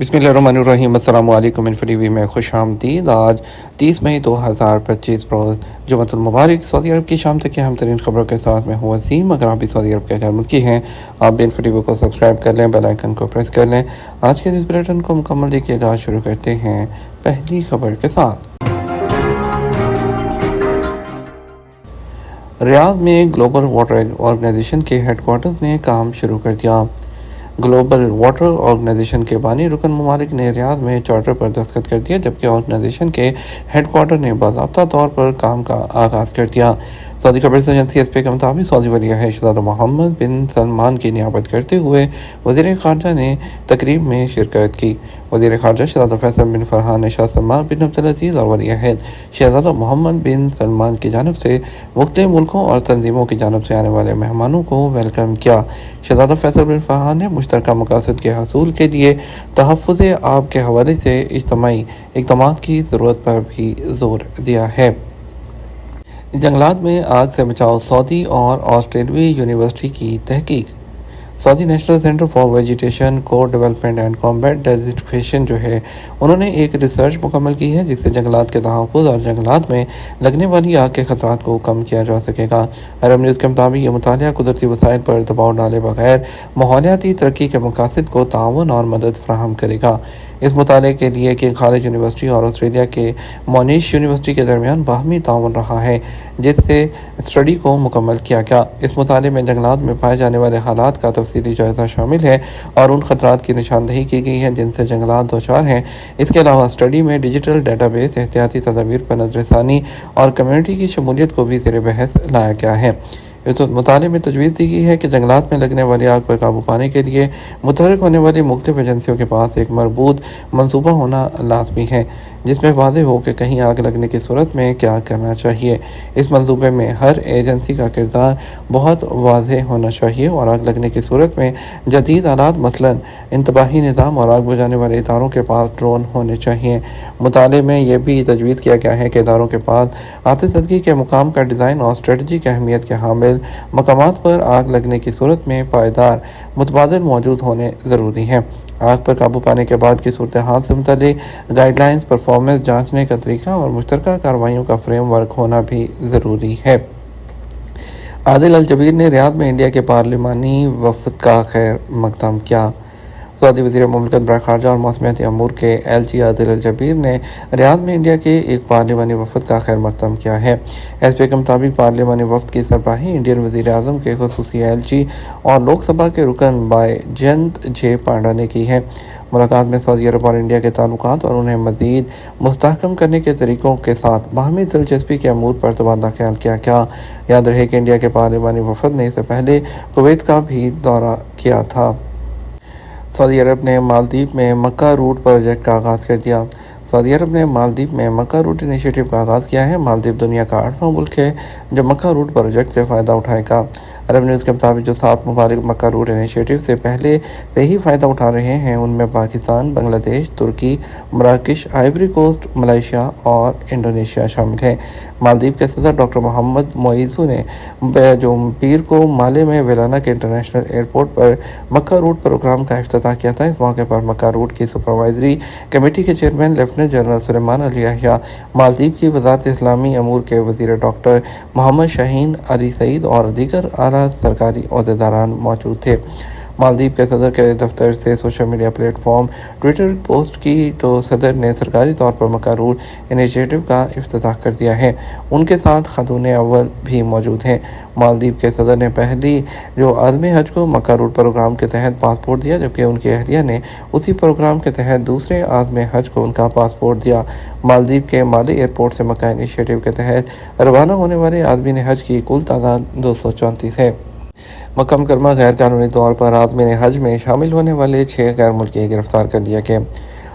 बिस्मिल्लाहिर्रहमानिर्रहीम। अस्सलाम वालेकुम। इन्फोटीवी में खुश आमदीद। आज 30 मई 2025 रोज़ जुम्मतुल मुबारक। सऊदी अरब की शाम तक की अहम तरीन खबरों के साथ मैं हूँ वसीम। अगर आप भी सऊदी अरब के गैर मुल्की हैं, आप भी इन्फोटीवी को सब्सक्राइब कर लें, बेल आइकन को प्रेस कर लें। आज के न्यूज़ बुलेटिन को मुकम्मल देखिएगा। शुरू करते हैं पहली खबर के साथ। रियाद में ग्लोबल वाटर ऑर्गेनाइजेशन के हेडक्वार्टर्स ने काम शुरू कर दिया। ग्लोबल वाटर ऑर्गेनाइजेशन के बानी रुकन ममालिक ने रियाद में चार्टर पर दस्तखत कर दिया, जबकि ऑर्गेनाइजेशन के हेडक्वार्टर ने बाज़ाब्ता तौर पर काम का आगाज़ कर दिया। सऊदी खबर एजेंसी एसपी के मुताबिक सऊदी वली-ए-अहद शहज़ादा मोहम्मद बिन सलमान की नियाबत करते हुए वज़ीर ख़ारजा ने तकरीब में शिरकत की। वज़ीर ख़ारजा शहज़ादा फैसल बिन फरहान ने शाह सलमान बिन अब्दुल-अज़ीज़ और वली-ए-अहद शहज़ादा मोहम्मद बिन सलमान की जानिब से मुख्तलिफ मुल्कों और तंजीमों की जानिब से आने वाले मेहमानों को वेलकम किया। शहज़ादा फैसल बिन फरहान ने मुश्तरका मकासद के हसूल के लिए तहफ़्फ़ुज़ आब के हवाले से इज्तिमाई इक़दामात की ज़रूरत पर भी ज़ोर दिया है। जंगलात में आग से बचाव, सऊदी और ऑस्ट्रेलियाई यूनिवर्सिटी की तहकीक। Saudi national centre for vegetation को डेवलपमेंट एंड कॉम्बैट डेज़र्टिफिकेशन जो है, उन्होंने एक रिसर्च मुकम्मल की है जिससे जंगलात के तहफ़्फ़ुज़ और जंगलात में लगने वाली आग के ख़तरात को कम किया जा सकेगा। अरब न्यूज़ के मुताबिक ये मुतालिया कुदरती वसाइल पर दबाव डाले बगैर माहौलियाती तरक्की के मकासद को ताउन और मदद फराहम करेगा। इस मुताले के लिए कि खालिज यूनिवर्सिटी और ऑस्ट्रेलिया के मोनिश यूनिवर्सिटी के दरमियान बाहमी ताउन रहा है, जिससे स्टडी को मुकम्मल किया गया। इस मुताले में जंगलात में पाए जाने वाले हालात का तफसीली जायज़ा शामिल है और उन ख़तरात की निशानदही की गई है जिनसे जंगलात दोचार हैं। इसके अलावा स्टडी में डिजिटल डाटाबेस, एहतियाती तदाबीर पर नज़रसानी और कम्यूनिटी की शमूलियत को भी ज़ेर बहस लाया गया है। इस मुताले में तजवीज़ दी गई है कि जंगलात में लगने वाली आग पर काबू पाने के लिए मुतहर्रिक होने वाली मुख्तलिफ एजेंसियों के पास एक मरबूत मंसूबा होना लाज़मी है, जिसमें वाज़ेह हो कि कहीं आग लगने की सूरत में क्या करना चाहिए। इस मंसूबे में हर एजेंसी का किरदार बहुत वाज़ेह होना चाहिए और आग लगने की सूरत में जदीद आलात मसलन इंतबाही निज़ाम और आग बुझाने वाले इदारों के पास ड्रोन होने चाहिए। मुताले में यह भी तजवीज़ किया गया है कि इदारों के पास आतिशज़दगी के मुकाम का डिज़ाइन और स्ट्रेटजी की अहमियत के हामिल मकामात पर आग लगने की सूरत में पायदार मुतबादिल मौजूद होने ज़रूरी हैं। आग पर काबू पाने के बाद की सूरत हाल से मुतालिक गाइडलाइंस, परफॉर्मेंस जांचने का तरीका और मुश्तरका कार्रवाइयों का फ्रेमवर्क होना भी ज़रूरी है। आदिल अल जबीर ने रियाद में इंडिया के पार्लिमानी वफ़द का खैर मकदम किया। सऊदी वज़ीर मुमलिकत बराए ख़ारजा और मौसमियाती अमूर के एलची आदिल अल जबीर ने रियाद में इंडिया के एक पार्लिमानी वफ़द का खैर मकदम किया है। एसपी के मुताबिक पार्लिमानी वफ़द की सरबराही इंडियन वज़ीर आज़म के ख़ुसूसी एलची और लोकसभा के रुकन बैजयंत जे पांडा ने की है। मुलाकात में सऊदी अरब और इंडिया के ताल्लुकात और उन्हें मज़ीद मुस्तहकम करने के तरीक़ों के साथ बाहमी दिलचस्पी के अमूर पर तबादला ख्याल किया गया। याद रहे कि इंडिया के पार्लिमानी वफ़द ने इससे पहले कुवैत का भी दौरा किया था। सऊदी अरब ने मालदीव में मक्का रूट प्रोजेक्ट का आगाज़ कर दिया। सऊदी अरब ने मालदीव में मक्का रूट इनिशिएटिव का आगाज़ किया है। मालदीव दुनिया का 8वां मुल्क है जो मक्का रूट प्रोजेक्ट से फ़ायदा उठाएगा। अरब न्यूज़ के मुताबिक जो 7 ममालिक मक्का रूट इनिशिएटिव से पहले से ही फ़ायदा उठा रहे हैं, उनमें पाकिस्तान, बांग्लादेश, तुर्की, मराकश, आइवरी कोस्ट, मलेशिया और इंडोनेशिया शामिल हैं। मालदीव के सदर डॉक्टर मोहम्मद मोइज़ू ने जो पीर को माले में वेलाना के इंटरनेशनल एयरपोर्ट पर मक्का रूट प्रोग्राम का इफ्तिताह किया था। इस मौके पर मक्का रूट की सुपरवाइजरी कमेटी के chairman lieutenant general Sulaiman Ali Yahya, Maldives की वज़ारत इस्लामी अमूर के वज़ीर डॉक्टर मोहम्मद शाहीन अली सईद और दीगर आला सरकारी ओहदेदारान मौजूद थे। मालदीव के सदर के दफ्तर से social media platform Twitter post की तो सदर ने सरकारी तौर पर मक्का रूट इनिशिएटिव का इफ्तिताह कर दिया है। उनके साथ खातून अव्वल भी मौजूद हैं। मालदीव के सदर ने पहली जो आज़म हज को मक्का रूट प्रोग्राम के तहत पासपोर्ट दिया, जबकि उनकी अहलिया ने उसी प्रोग्राम के तहत दूसरे आज़म हज को उनका पासपोर्ट दिया। मालदीव के माली एयरपोर्ट से मक्का इनिशिएटिव के तहत रवाना होने वाले आज़मीन हज की कुल तादाद 234 है। मक्का मुकरमा गैर कानूनी तौर पर आज़मीन हज में शामिल होने वाले 6 गैर मुल्की गिरफ्तार कर लिया गए।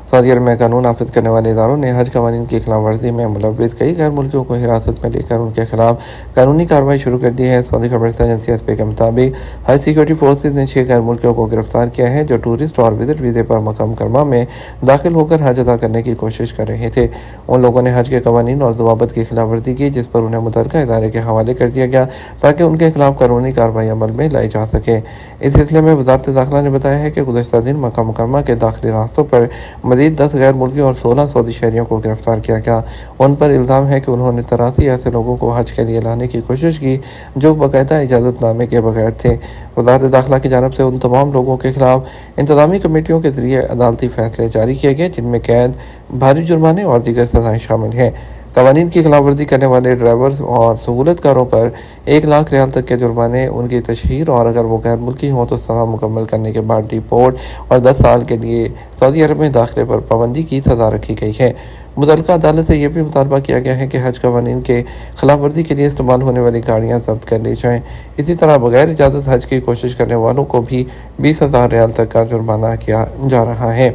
सऊदी अरब में कानून नाफिज करने वाले इदारों ने हज कवानीन की खिलाफ वर्जी में मुलव्विस कई गैर मुल्कियों को हिरासत में लेकर उनके खिलाफ कानूनी कार्रवाई शुरू कर दी है। सऊदी खबरसां एजेंसी एसपी के मुताबिक हज सिक्योरिटी फोर्सेज ने 6 गैर मुल्कियों को गिरफ्तार किया है जो टूरिस्ट और विजिट वीज़े पर मक्का मुकर्रमा में दाखिल होकर हज अदा करने की कोशिश कर रहे थे। उन लोगों ने हज के कवानीन और ज़वाबित की खिलाफ वर्जी की जिस पर उन्हें मुतल्लिका इदारे के हवाले कर दिया गया ताकि उनके खिलाफ कानूनी कार्रवाई अमल में लाई जा सके। इस सिलसिले में वज़ारत दाखिला ने बताया है कि गुज़श्ता दिन मक्का मुकर्रमा के दाखिली रास्तों पर मज़ीद 10 गैर मुल्की और 16 सऊदी शहरियों को गिरफ्तार किया गया। उन पर इल्ज़ाम है कि उन्होंने 83 ऐसे लोगों को हज के लिए लाने की कोशिश की जो बाकायदा इजाज़तनामे के बगैर थे। वज़ारत दाखिला की जानिब से उन तमाम लोगों के खिलाफ इंतज़ामी कमेटियों के जरिए अदालती फैसले जारी किए गए जिनमें कैद, भारी जुर्माने और दीगर सज़ाएँ शामिल हैं। कवानीन की खिलाफ वर्जी करने वाले ड्राइवर्स और सहूलतकारों पर 1 लाख रियाल तक के जुर्माने, उनकी तशहीर और अगर वो गैर मुल्की हों तो सज़ा मुकम्मल करने के बाद डिपोर्ट और 10 साल के लिए सऊदी अरब में दाखिले पर पाबंदी की सज़ा रखी गई है। मुतल्लिका अदालत से यह भी मुतालबा किया गया है कि हज कवानीन के खिलाफ वर्जी के लिए इस्तेमाल होने वाली गाड़ियाँ जब्त कर ली जाएँ। इसी तरह बगैर इजाज़त हज की कोशिश करने वालों को भी 20,000 रियाल तक का जुर्माना किया जा रहा है।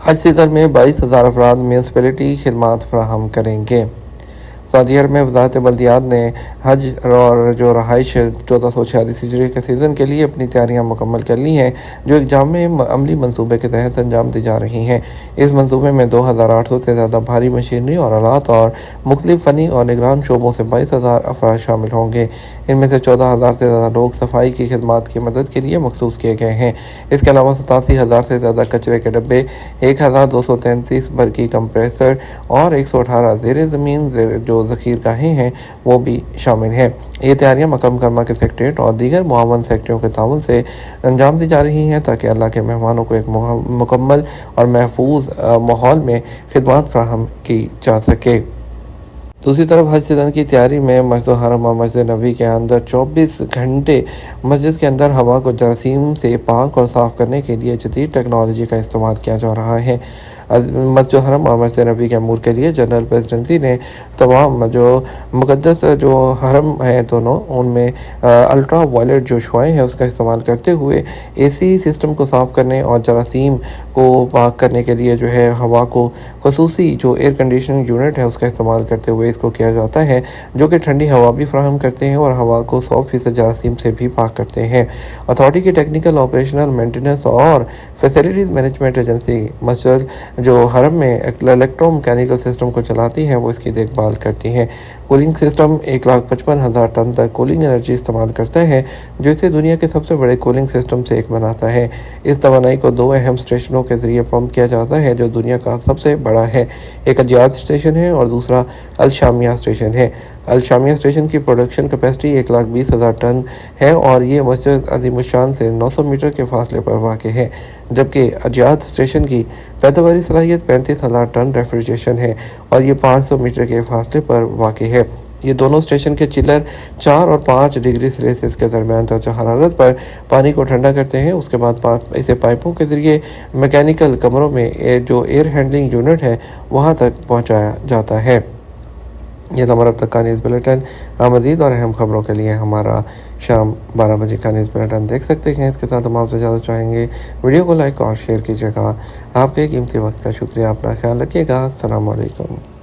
हज सीज़न में 22,000 अफराद म्यूनसिपैलिटी खिदमात फराहम करेंगे। सऊदी अरब में वज़ारत बल्दियात ने हज और जो रहाइश 1446 हिजरी के सीज़न के लिए अपनी तैयारियां मुकम्मल कर ली हैं जो एक जामे अमली मनसूबे के तहत अंजाम दी जा रही हैं। इस मनसूबे में 2,800 से ज़्यादा भारी मशीनरी और आलात और मुख्तलिफ फ़नी और निगरान शोबों से 22,000 अफराद शामिल होंगे। इनमें से 14,000 से ज़्यादा लोग सफाई की खिदमात की मदद के लिए मखसूस किए गए हैं। इसके अलावा 87,000 से ज़्यादा कचरे के डब्बे, 1,233 बरकी कंप्रेसर और 118 ज़ेर ज़मीन जो ज़ख़ीरगाहें हैं वो भी शामिल हैं। ये तैयारियां मक्का मुकर्रमा के सेक्रेटरीट और दीगर मुआवन सेक्टरों के ताउन से अंजाम दी जा रही हैं ताकि अल्लाह के मेहमानों को एक मुकम्मल और महफूज माहौल में खिदमत फराहम की जा सके। दूसरी तरफ हज सीज़न की तैयारी में मस्जिद हरम और मस्जिद नबी के अंदर 24 घंटे मस्जिद के अंदर हवा को जरासीम से पाक और साफ़ करने के लिए जदीद टेक्नोलॉजी का इस्तेमाल किया जा रहा है। मस्जिद हरम और मस्जिद नबी के अमूर के लिए जनरल प्रेसिडेंसी ने तमाम जो मुक़द्दस जो हरम हैं दोनों उनमें अल्ट्रा वायलेट जो शुआएँ हैं उसका इस्तेमाल करते हुए AC सिस्टम को साफ़ करने और जरासीम को पाक करने के लिए जो है हवा को खसूसी जो एयर कंडीशनिंग यूनिट है उसका इस्तेमाल करते हुए इसको किया जाता है जो कि ठंडी हवा भी फराहम करते हैं और हवा को 100% जरासीम से भी पाक करते हैं। अथॉरिटी की टेक्निकल, ऑपरेशनल, मेंटेनेंस और फैसिलिटीज़ मैनेजमेंट एजेंसी मस्जिद जो हरम में इलेक्ट्रोमैकेनिकल सिस्टम को चलाती हैं वो इसकी देखभाल करती हैं। कूलिंग सिस्टम 1,55,000 टन तक कूलिंग एनर्जी इस्तेमाल करता है जो इसे दुनिया के सबसे बड़े कूलिंग सिस्टम से एक बनाता है। इस तवानाई को 2 अहम स्टेशनों के ज़रिए पंप किया जाता है जो दुनिया का सबसे बड़ा है। एक अजियाद स्टेशन है और दूसरा अल शामिया स्टेशन है। अल शामिया स्टेशन की प्रोडक्शन कैपेसिटी 1,20,000 टन है और ये मस्जिद अज़ीमुश्शान से 900 मीटर के फासले पर वाक़ है, जबकि अजियाद स्टेशन की पैदावारी सलाहियत 35,000 टन रेफ्रिजरेशन है और ये 500 मीटर के फासले पर वाक़ है। ये दोनों स्टेशन के चिलर 4 और 5 डिग्री सेल्सियस के दरमियान दर्जा हरारत पर पानी को ठंडा करते हैं। उसके बाद इसे पाइपों के ज़रिए मैकेनिकल कमरों में जो एयर हैंडलिंग यूनिट है वहाँ तक पहुँचाया जाता है। ये हमारा अब तक का न्यूज़ बुलेटिन। मज़ीद और अहम खबरों के लिए हमारा शाम 12 बजे का न्यूज़ बुलेटिन देख सकते हैं। इसके साथ हम आपसे ज़्यादा चाहेंगे वीडियो को लाइक और शेयर कीजिएगा। आपके कीमती वक्त का शुक्रिया। अपना ख्याल रखिएगा। अस्सलाम वालेकुम।